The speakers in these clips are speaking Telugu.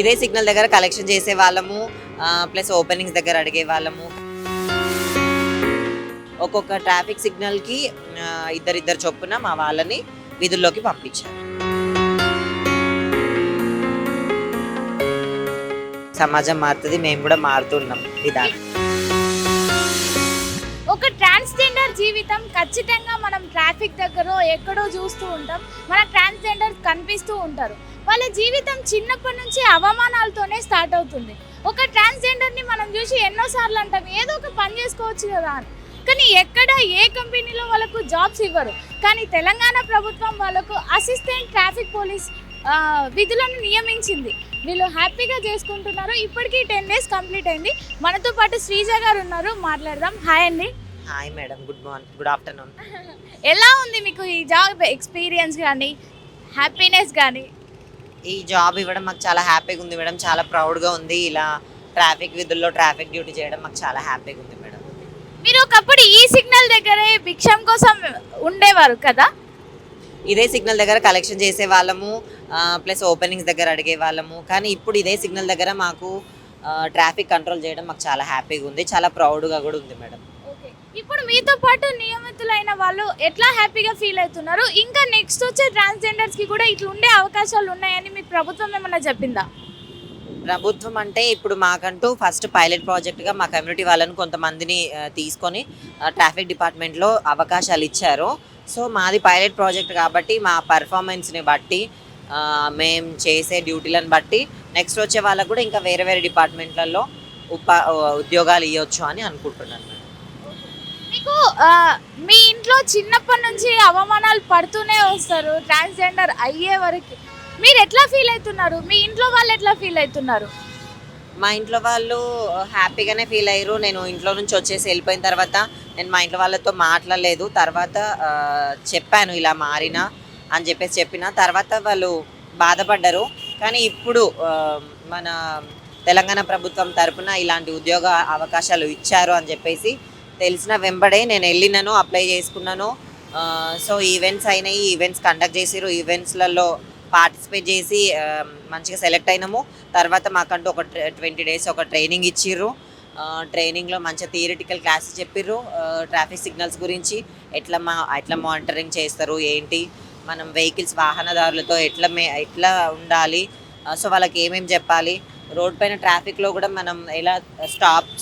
ఇదే సిగ్నల్ దగ్గర కలెక్షన్ చేసే వాళ్ళము, ప్లస్ ఓపెనింగ్స్ దగ్గర అడిగే వాళ్ళము. ఒక్కొక్క ట్రాఫిక్ సిగ్నల్కి ఇద్దరిద్దరు చొప్పున మా వాళ్ళని విధుల్లోకి పంపించారు. సమాజం మారుతుంది, మేము కూడా మారుతున్నాం విధానం. ఒక ట్రాన్స్జెండర్ జీవితం ఖచ్చితంగా మనం ట్రాఫిక్ దగ్గర ఎక్కడో చూస్తూ ఉంటాం. మన ట్రాన్స్జెండర్ కనిపిస్తూ ఉంటారు. వాళ్ళ జీవితం చిన్నప్పటి నుంచి అవమానాలతోనే స్టార్ట్ అవుతుంది. ఒక ట్రాన్స్జెండర్ని మనం చూసి ఎన్నోసార్లు అంటాం ఏదో ఒక పని చేసుకోవచ్చు కదా అని. కానీ ఎక్కడ ఏ కంపెనీలో వాళ్ళకు జాబ్స్ ఇవ్వరు. కానీ తెలంగాణ ప్రభుత్వం వాళ్ళకు అసిస్టెంట్ ట్రాఫిక్ పోలీస్ విధులను నియమించింది. వీళ్ళు హ్యాపీగా చేసుకుంటున్నారు. ఇప్పటికీ 10 days కంప్లీట్ అయింది. మనతో పాటు శ్రీజ గారు ఉన్నారు, మాట్లాడదాం. హాయ్ అండి. Hi madam, good afternoon. ఎలా ఉంది మీకు ఈ జాబ్ ఎక్స్పీరియన్స్ కానీ హ్యాపీనెస్ కానీ? ఈ జాబ్ ఇవ్వడం మాకు చాలా హ్యాపీగా ఉంది మేడం, చాలా ప్రౌడ్గా ఉంది. ఇలా ట్రాఫిక్ విధుల్లో ట్రాఫిక్ డ్యూటీ చేయడం మాకు చాలా హ్యాపీగా ఉంది మేడం. మీరు ఒకప్పుడు ఈ సిగ్నల్ దగ్గరే భిక్షం కోసం ఉండేవారు కదా? ఇదే సిగ్నల్ దగ్గర కలెక్షన్ చేసే వాళ్ళము, ప్లస్ ఓపెనింగ్స్ దగ్గర అడిగే వాళ్ళము. కానీ ఇప్పుడు ఇదే సిగ్నల్ దగ్గర మాకు ట్రాఫిక్ కంట్రోల్ చేయడం మాకు చాలా హ్యాపీగా ఉంది, చాలా ప్రౌడ్గా కూడా ఉంది మేడం. ఇప్పుడు మీతో పాటు నియమితులైన వాళ్ళు ఎట్లా హ్యాపీగా ఫీల్ అవుతున్నారు? ఇంకా నెక్స్ట్ వచ్చే ట్రాన్స్జెండర్స్కి కూడా ఇట్లా ఉండే అవకాశాలు ఉన్నాయని మీకు ప్రభుత్వం ఏమన్నా చెప్పిందా? ప్రభుత్వం అంటే ఇప్పుడు మాకంటూ ఫస్ట్ పైలట్ ప్రాజెక్ట్గా మా కమ్యూనిటీ వాళ్ళని కొంతమందిని తీసుకొని ట్రాఫిక్ డిపార్ట్మెంట్లో అవకాశాలు ఇచ్చారు. సో మాది పైలట్ ప్రాజెక్ట్ కాబట్టి మా పర్ఫార్మెన్స్ని బట్టి, మేము చేసే డ్యూటీలను బట్టి నెక్స్ట్ వచ్చే వాళ్ళకు కూడా ఇంకా వేరే వేరే డిపార్ట్మెంట్లలో ఉద్యోగాలు ఇవ్వచ్చు అని అనుకుంటున్నాను. మీకు మీ ఇంట్లో చిన్నప్పటి నుంచి అవమానాలు పడుతూనే వస్తారు ట్రాన్స్జెండర్ అయ్యే వరకు. మీరు ఎట్లా ఫీల్ అవుతున్నారు? మీ ఇంట్లో వాళ్ళు ఎట్లా ఫీల్ అవుతున్నారు? మా ఇంట్లో వాళ్ళు హ్యాపీగానే ఫీల్ అయ్యారు. నేను ఇంట్లో నుంచి వచ్చేసి వెళ్ళిపోయిన తర్వాత నేను మా ఇంట్లో వాళ్ళతో మాట్లాడలేదు. తర్వాత చెప్పాను ఇలా మారినా అని చెప్పిన తర్వాత వాళ్ళు బాధపడ్డారు. కానీ ఇప్పుడు మన తెలంగాణ ప్రభుత్వం తరపున ఇలాంటి ఉద్యోగ అవకాశాలు ఇచ్చారు అని చెప్పేసి తెలిసిన వెంబడే నేను వెళ్ళినాను, అప్లై చేసుకున్నాను. సో ఈవెంట్స్ అయినాయి, ఈవెంట్స్ కండక్ట్ చేసిరు, ఈవెంట్స్లలో పార్టిసిపేట్ చేసి మంచిగా సెలెక్ట్ అయినాము. తర్వాత మాకంటూ ఒక 20 days ఒక ట్రైనింగ్ ఇచ్చిర్రు. ట్రైనింగ్లో మంచిగా థియరిటికల్ క్లాసెస్ చెప్పిర్రు. ట్రాఫిక్ సిగ్నల్స్ గురించి ఎట్లా మానిటరింగ్ చేస్తారు, ఏంటి, మనం వెహికల్స్ వాహనదారులతో ఎట్లా ఉండాలి, సో వాళ్ళకి ఏమేమి చెప్పాలి, రోడ్ పైన ట్రాఫిక్లో కూడా మనం ఎలా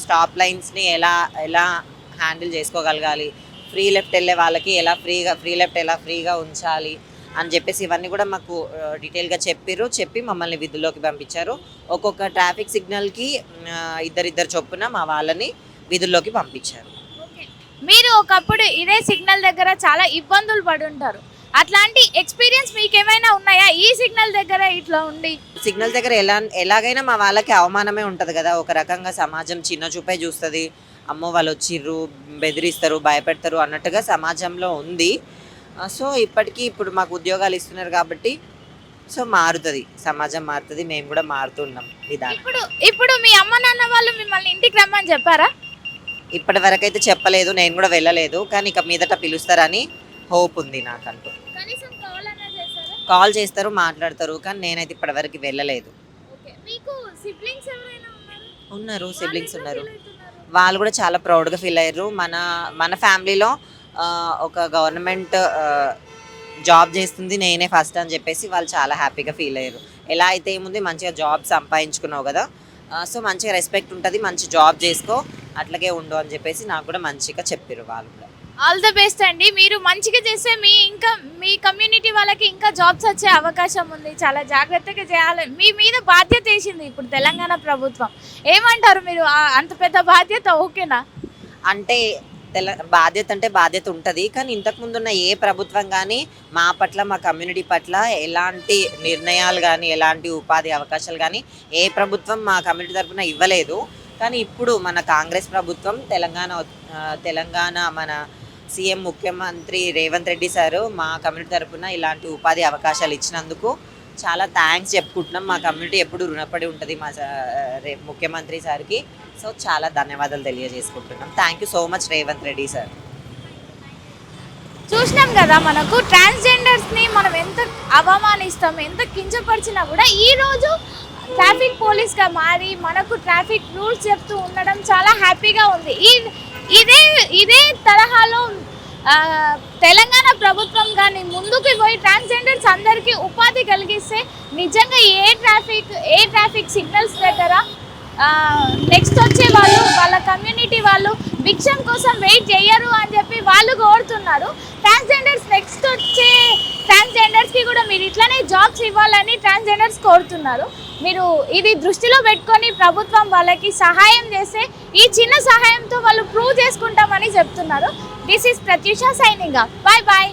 స్టాప్ లైన్స్ని ఎలా హ్యాండిల్ చేసుకోగలగాలి, ఫ్రీ లెఫ్ట్ వెళ్ళే వాళ్ళకి ఫ్రీ లెఫ్ట్ ఎలా ఫ్రీగా ఉంచాలి అని చెప్పేసి ఇవన్నీ కూడా మాకు డీటెయిల్గా చెప్పి మమ్మల్ని విధుల్లోకి పంపించారు. ఒక్కొక్క ట్రాఫిక్ సిగ్నల్కి ఇద్దరిద్దరు చొప్పున మా వాళ్ళని విధుల్లోకి పంపించారు. మీరు ఒకప్పుడు ఇదే సిగ్నల్ దగ్గర చాలా ఇబ్బందులు పడి ఉంటారు. అట్లాంటి ఎక్స్పీరియన్స్ మీకు ఏమైనా ఉన్నాయా ఈ సిగ్నల్ దగ్గర ఇట్లా ఉండి? సిగ్నల్ దగ్గర ఎలాగైనా మా వాళ్ళకి అవమానమే ఉంటుంది కదా. ఒక రకంగా సమాజం చిన్న చూపే చూస్తుంది. అమ్మో వాళ్ళు వచ్చిర్రు, బెదిరిస్తారు, భయపెడతారు అన్నట్టుగా సమాజంలో ఉంది. సో ఇప్పుడు మాకు ఉద్యోగాలు ఇస్తున్నారు కాబట్టి సో మారుతుంది, సమాజం మారుతుంది, మేము కూడా మారుతున్నాం విధానం. ఇప్పుడు మీ అమ్మ నాన్న వాళ్ళు మిమ్మల్ని ఇంటికి రమ్మని చెప్పారా? ఇప్పటి వరకు అయితే చెప్పలేదు, నేను కూడా వెళ్ళలేదు. కానీ ఇక మీదట పిలుస్తారని హోప్ ఉంది నాకంటూ. కాల్ చేస్తారు, మాట్లాడతారు, కానీ నేనైతే ఇప్పటివరకు వెళ్ళలేదు. ఉన్నారు, సిబ్లింగ్స్ ఉన్నారు. వాళ్ళు కూడా చాలా ప్రౌడ్గా ఫీల్ అయ్యారు. మన ఫ్యామిలీలో ఒక గవర్నమెంట్ జాబ్ చేస్తుంది నేనే ఫస్ట్ అని చెప్పేసి వాళ్ళు చాలా హ్యాపీగా ఫీల్ అయ్యారు. ఎలా అయితే ఏముంది, మంచిగా జాబ్ సంపాదించుకున్నావు కదా, సో మంచిగా రెస్పెక్ట్ ఉంటుంది, మంచి జాబ్ చేసుకో, అట్లాగే ఉండు అని చెప్పేసి నాకు కూడా మంచిగా చెప్పారు వాళ్ళు కూడా. ఆల్ ద బెస్ట్ అండి. మీరు మంచిగా చేస్తే మీ కమ్యూనిటీ వాళ్ళకి ఇంకా జాబ్స్ వచ్చే అవకాశం ఉంది. చాలా జాగ్రత్తగా చేయాలి. మీ మీద బాధ్యత వేసింది ఇప్పుడు తెలంగాణ ప్రభుత్వం. ఏమంటారు మీరు? అంత పెద్ద బాధ్యత ఓకేనా? అంటే బాధ్యత ఉంటుంది. కానీ ఇంతకుముందు ఉన్న ఏ ప్రభుత్వం కానీ మా పట్ల, మా కమ్యూనిటీ పట్ల ఎలాంటి నిర్ణయాలు కానీ, ఎలాంటి ఉపాధి అవకాశాలు కానీ ఏ ప్రభుత్వం మా కమ్యూనిటీ తరఫున ఇవ్వలేదు. కానీ ఇప్పుడు మన కాంగ్రెస్ ప్రభుత్వం తెలంగాణ మన సీఎం ముఖ్యమంత్రి రేవంత్ రెడ్డి సారు మా కమ్యూనిటీ తరఫున ఇలాంటి ఉపాధి అవకాశాలు ఇచ్చినందుకు చాలా థ్యాంక్స్ చెప్పుకుంటున్నాం. మా కమ్యూనిటీ ఎప్పుడు రుణపడి ఉంటుంది మా ముఖ్యమంత్రి సార్కి. సో చాలా ధన్యవాదాలు తెలియజేసుకుంటున్నాం. Thank you so much Revanth Reddy sir. చూసినాం కదా, మనకు ట్రాన్స్జెండర్స్ని మనం ఎంత అవమానిస్తాం, ఎంత కించపరిచినా కూడా ఈరోజు ట్రాఫిక్ పోలీస్గా మారి మనకు ట్రాఫిక్ రూల్స్ చెప్తూ ఉండడం చాలా హ్యాపీగా ఉంది. ఇదే ఇదే తరహాలో తెలంగాణ ప్రభుత్వం కానీ ముందుకు పోయి ట్రాన్స్జెండర్స్ అందరికీ ఉపాధి కలిగిస్తే నిజంగా ఏ ట్రాఫిక్ సిగ్నల్స్ దగ్గర నెక్స్ట్ వచ్చే వాళ్ళు వాళ్ళ కమ్యూనిటీ వాళ్ళు భిక్షం కోసం వెయిట్ చేయరు అని చెప్పి వాళ్ళు కోరుతున్నారు. ట్రాన్స్జెండర్స్ నెక్స్ట్ వచ్చే ట్రాన్స్జెండర్స్కి కూడా మీరు ఇట్లనే జాబ్స్ ఇవ్వాలని ట్రాన్స్జెండర్స్ కోరుతున్నారు. మీరు ఇది దృష్టిలో పెట్టుకొని ప్రభుత్వం వాళ్ళకి సహాయం చేస్తే ఈ చిన్న సహాయంతో వాళ్ళు ప్రూవ్ చేసుకుంటామని చెప్తున్నారు. This is Pratyusha signing off. Bye bye.